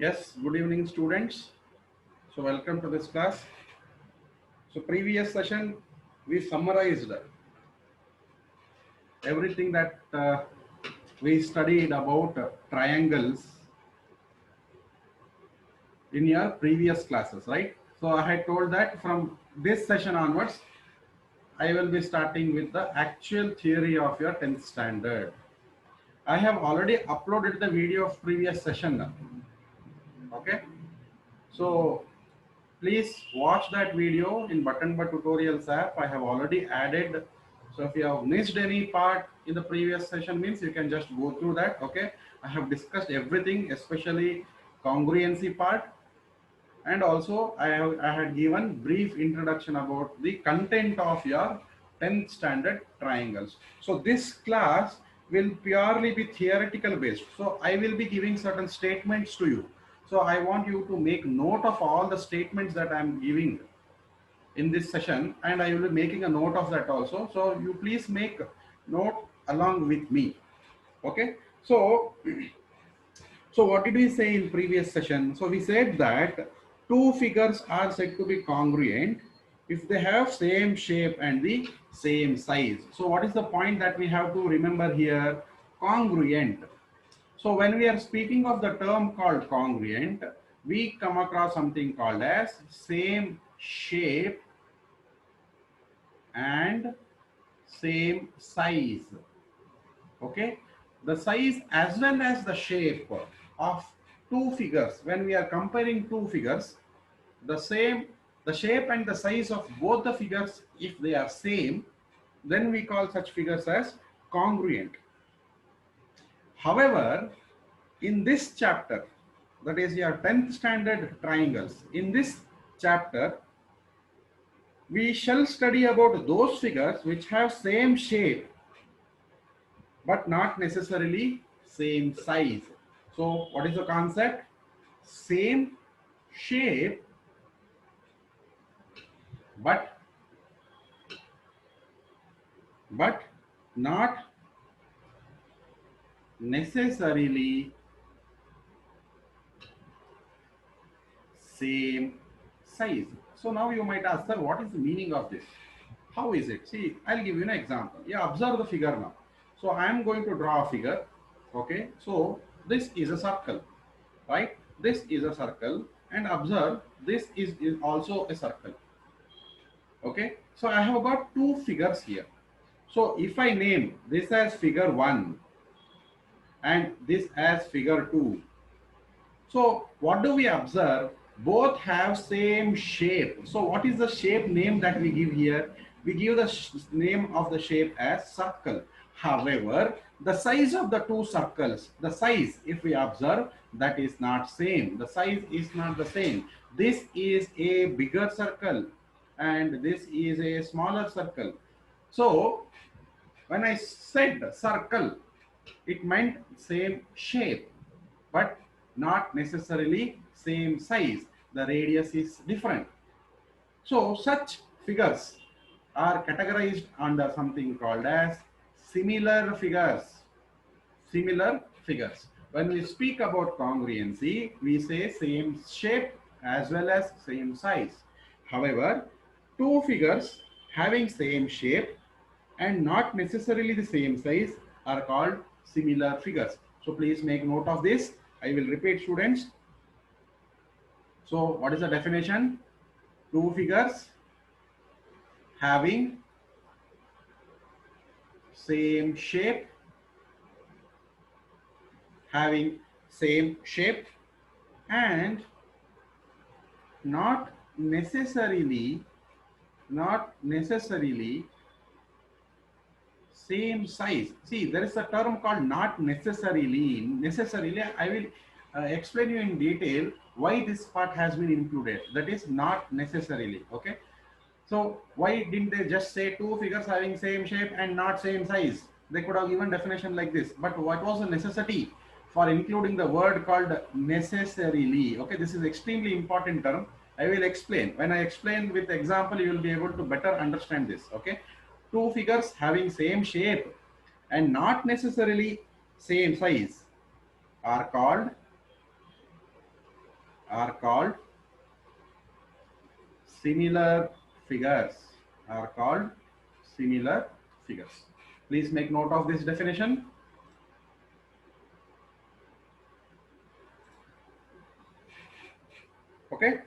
Yes, good evening students. So welcome to this class. So previous session we summarized everything that we studied about triangles in your previous classes, right? So I had told that from this session onwards I will be starting with the actual theory of your 10th standard. I have already uploaded the video of previous session now. Okay? So please watch that video in Buttonbut Tutorials app. I have already added. So if you have missed any part in the previous session, means you can just go through that. Okay, I have discussed everything, especially congruency part, and also I had given brief introduction about the content of your 10th standard triangles. So this class will purely be theoretical based. So I will be giving certain statements to you. So I want you to make note of all the statements that I am giving in this session, and I will be making a note of that also. So you please make note along with me. Okay. So what did we say in previous session? So we said that two figures are said to be congruent if they have same shape and the same size. So what is the point that we have to remember here? Congruent. So when we are speaking of the term called congruent, we come across something called as same shape and same size. Okay, the size as well as the shape of two figures, when we are comparing two figures, the shape and the size of both the figures, if they are same, then we call such figures as congruent. However, in this chapter, that is your 10th standard triangles, in this chapter we shall study about those figures which have same shape but not necessarily same size. So what is the concept? Same shape but not necessarily same size. So now you might ask, sir, what is the meaning of this? How is it? See, I'll give you an example. Yeah, observe the figure now. So I am going to draw a figure. Okay, so this is a circle, right? This is a circle, and observe this is also a circle. Okay, so I have got two figures here. So if I name this as figure 1 and this as figure 2, so what do we observe? Both have same shape. So what is the shape name that we give here? We give the name of the shape as circle. However, the size of the two circles, the size, if we observe, that is not same. The size is not the same. This is a bigger circle and this is a smaller circle. So when I said circle, it meant same shape, but not necessarily same size. The radius is different. So such figures are categorized under something called as similar figures. Similar figures. When we speak about congruency, we say same shape as well as same size. However, two figures having same shape and not necessarily the same size are called similar figures. So please make note of this. I will repeat, students. So what is the definition? Two figures having same shape, having same shape and not necessarily not necessarily same size. See, there is a term called not necessarily. Necessarily, I will explain you in detail why this part has been included. That is not necessarily. Okay. So why didn't they just say two figures having same shape and not same size? They could have given definition like this. But what was the necessity for including the word called necessarily? Okay, this is extremely important term. I will explain. When I explain with example, you will be able to better understand this. Okay, two figures having same shape and not necessarily same size are called are called similar figures, are called similar figures. Please make note of this definition. Okay.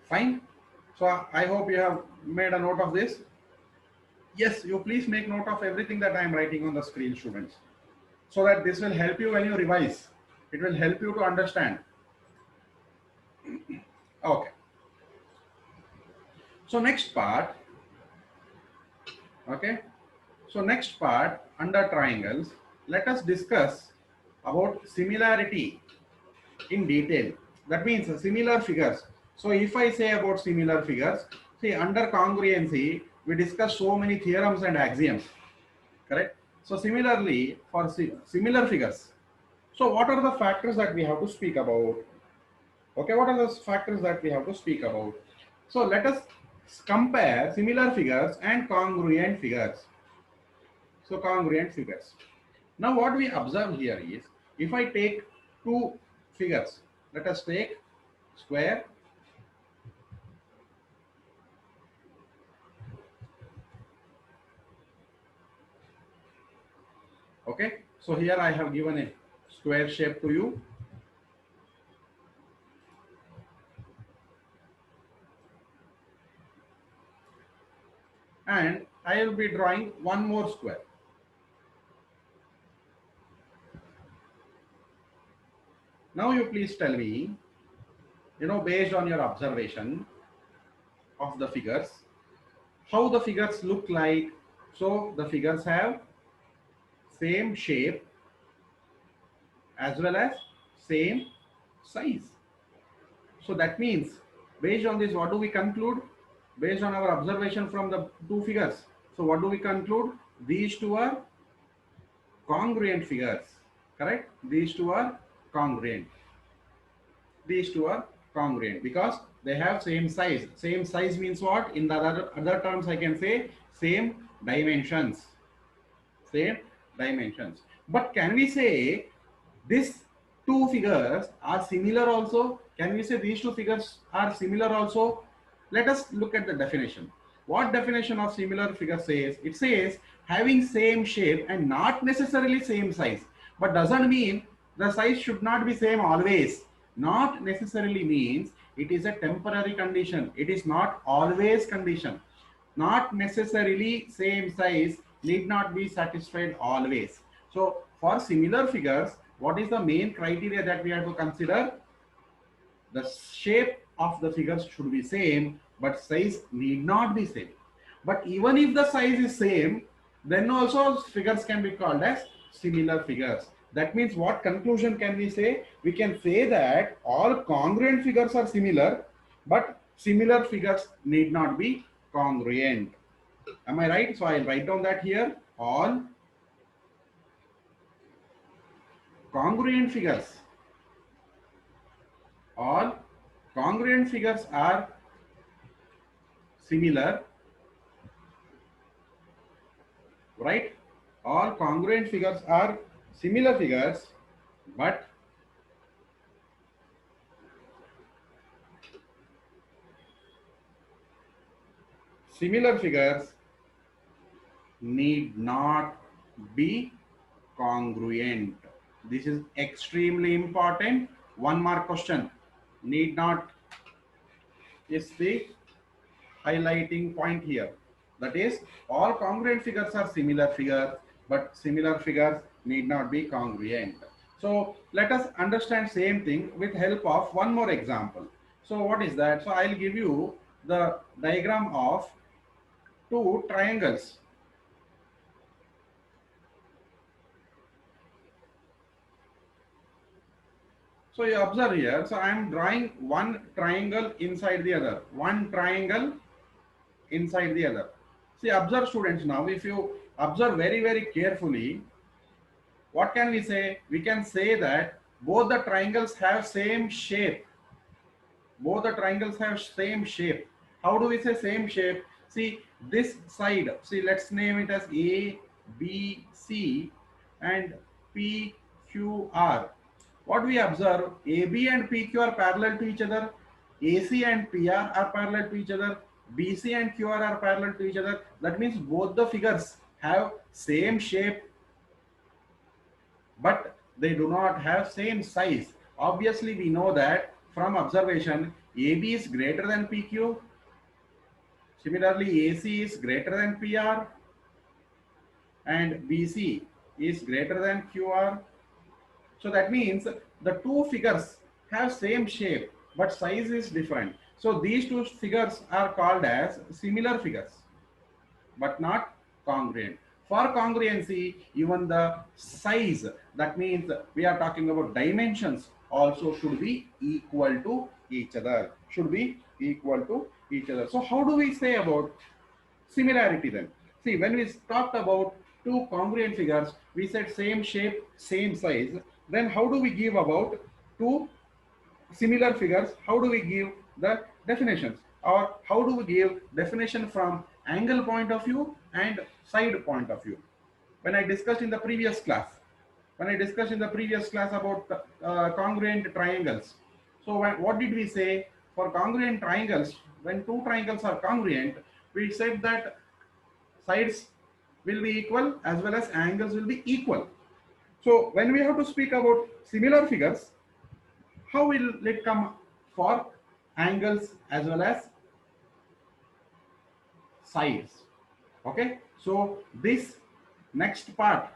Fine. So I hope you have made a note of this. Yes, you please make note of everything that I am writing on the screen, students, so that this will help you when you revise. It will help you to understand. Okay. So next part, okay. So next part, under triangles, let us discuss about similarity in detail. That means similar figures. So if I say about similar figures, see, under congruency, we discuss so many theorems and axioms, correct? So similarly, for similar figures, so what are the factors that we have to speak about? Okay, what are the factors that we have to speak about? So let us compare similar figures and congruent figures. So congruent figures. Now what we observe here is, if I take two figures, let us take square okay. So here I have given a square shape to you, and I will be drawing one more square. Now you please tell me, based on your observation of the figures, how the figures look like. So the figures have same shape as well as same size. So that means, based on this, what do we conclude? Based on our observation from the two figures, so what do we conclude? These two are congruent figures, correct? These two are congruent. These two are congruent because they have same size. Same size means what? In the other terms, I can say same dimensions. Same dimensions. But can we say these two figures are similar also? Can we say these two figures are similar also? Let us look at the definition. What definition of similar figure says? It says having same shape and not necessarily same size. But doesn't mean the size should not be same always. Not necessarily means it is a temporary condition. It is not always condition. Not necessarily same size need not be satisfied always. So for similar figures, what is the main criteria that we have to consider? The shape of the figures should be same, but size need not be same. But even if the size is same, then also figures can be called as similar figures. That means, what conclusion can we say? We can say that all congruent figures are similar, but similar figures need not be congruent. Am I right? So I'll write down that here. All congruent figures, all congruent figures are similar, right? All congruent figures are similar figures, but similar figures need not be congruent. This is extremely important. One mark question. Need not is the highlighting point here. That is, all congruent figures are similar figures, but similar figures need not be congruent. So let us understand same thing with help of one more example. So what is that? So I'll give you the diagram of two triangles. So you observe here, so I am drawing one triangle inside the other, one triangle inside the other. See, observe students now, if you observe very, very carefully, what can we say? We can say that both the triangles have same shape. Both the triangles have same shape. How do we say same shape? See this side, see let's name it as A, B, C and P, Q, R. What we observe, AB and PQ are parallel to each other, AC and PR are parallel to each other, BC and QR are parallel to each other. That means both the figures have same shape, but they do not have same size. Obviously, we know that from observation, AB is greater than PQ. Similarly, AC is greater than PR and BC is greater than QR. So that means the two figures have same shape, but size is different. So these two figures are called as similar figures, but not congruent. For congruency, even the size, that means we are talking about dimensions, also should be equal to each other. Should be equal to each other. So how do we say about similarity then? See, when we talked about two congruent figures, we said same shape, same size. Then how do we give about two similar figures? How do we give the definitions, or how do we give definition from angle point of view and side point of view? When I discussed in the previous class, about congruent triangles, so what did we say? For congruent triangles, when two triangles are congruent, we said that sides will be equal as well as angles will be equal. So when we have to speak about similar figures, how will it come for angles as well as sides? Okay, so this next part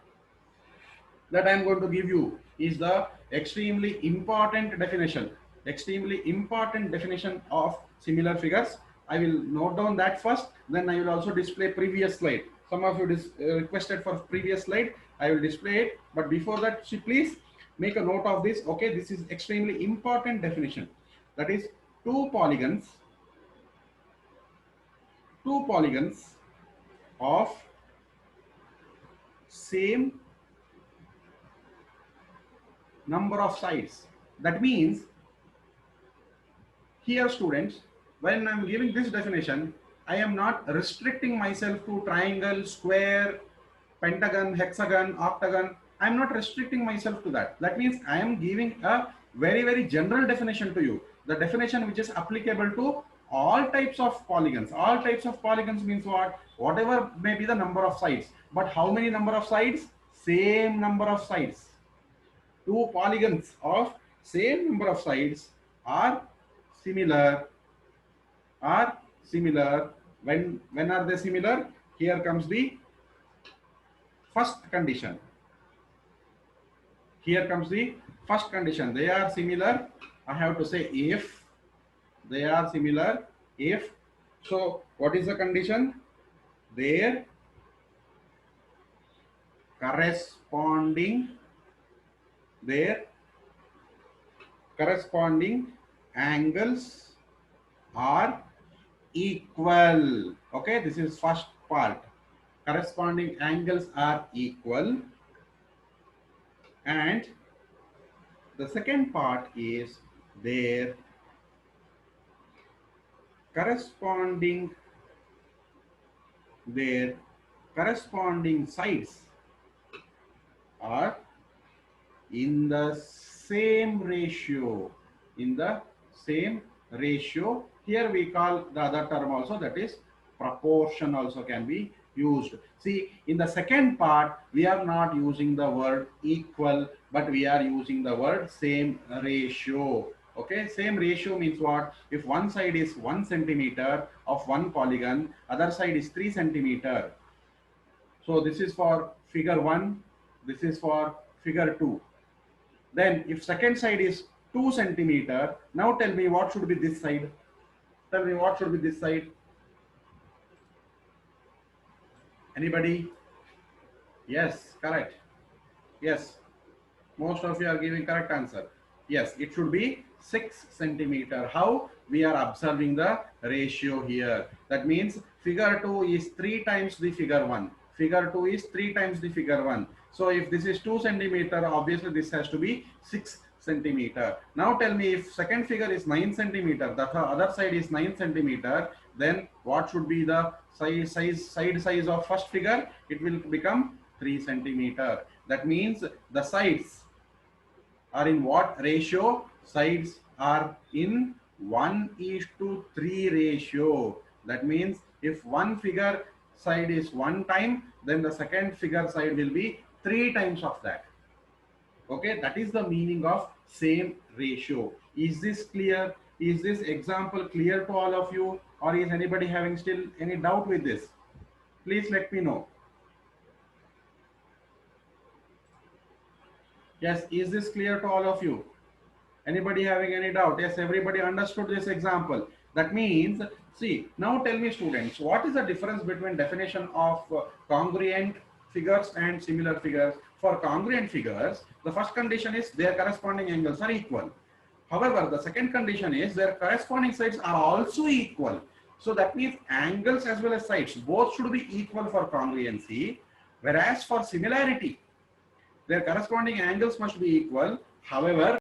that I am going to give you is the extremely important definition of similar figures. I will note down that first, then I will also display previous slide. Some of you requested for previous slide. I will display it, but before that, please make a note of this. Okay, this is extremely important definition. That is two polygons of same number of sides. That means here, students, when I'm giving this definition, I am not restricting myself to triangle, square, pentagon, hexagon, octagon. I am not restricting myself to that. That means I am giving a very, very general definition to you. The definition which is applicable to all types of polygons. All types of polygons means what? Whatever may be the number of sides. But how many number of sides? Same number of sides. Two polygons of same number of sides are similar. When are they similar? Here comes the first condition. They are similar. I have to say if they are similar. If so, what is the condition? Their corresponding angles are equal. Okay, this is first part. Corresponding angles are equal, and the second part is their corresponding sides are in the same ratio. Here we call the other term also, that is proportion, also can be used. See, in the second part, we are not using the word equal, but we are using the word same ratio. Okay, same ratio means what? If one side is 1 centimeter of one polygon, other side is 3 centimeter. So this is for figure 1, this is for figure 2. Then if second side is 2 centimeter, now tell me what should be this side? Anybody? Yes, correct. Yes, most of you are giving correct answer. Yes, it should be 6 centimeter. How? We are observing the ratio here. That means figure 2 is 3 times the figure 1. So if this is 2 centimeter, obviously this has to be 6 centimeter. Now tell me, if second figure is 9 centimeter, the other side is 9 centimeter, then what should be the side size of first figure? It will become 3 centimeter. That means the sides are in what ratio? Sides are in 1:3 ratio. That means if one figure side is 1 time, then the second figure side will be 3 times of that. Okay, that is the meaning of same ratio. Is this clear? Is this example clear to all of you, or is anybody having still any doubt with this? Please let me know. Yes, is this clear to all of you? Anybody having any doubt? Yes, everybody understood this example. That means, see, now tell me students, what is the difference between definition of congruent figures and similar figures? For congruent figures, the first condition is their corresponding angles are equal. However, the second condition is their corresponding sides are also equal. So that means angles as well as sides, both should be equal for congruency. Whereas for similarity, their corresponding angles must be equal. However,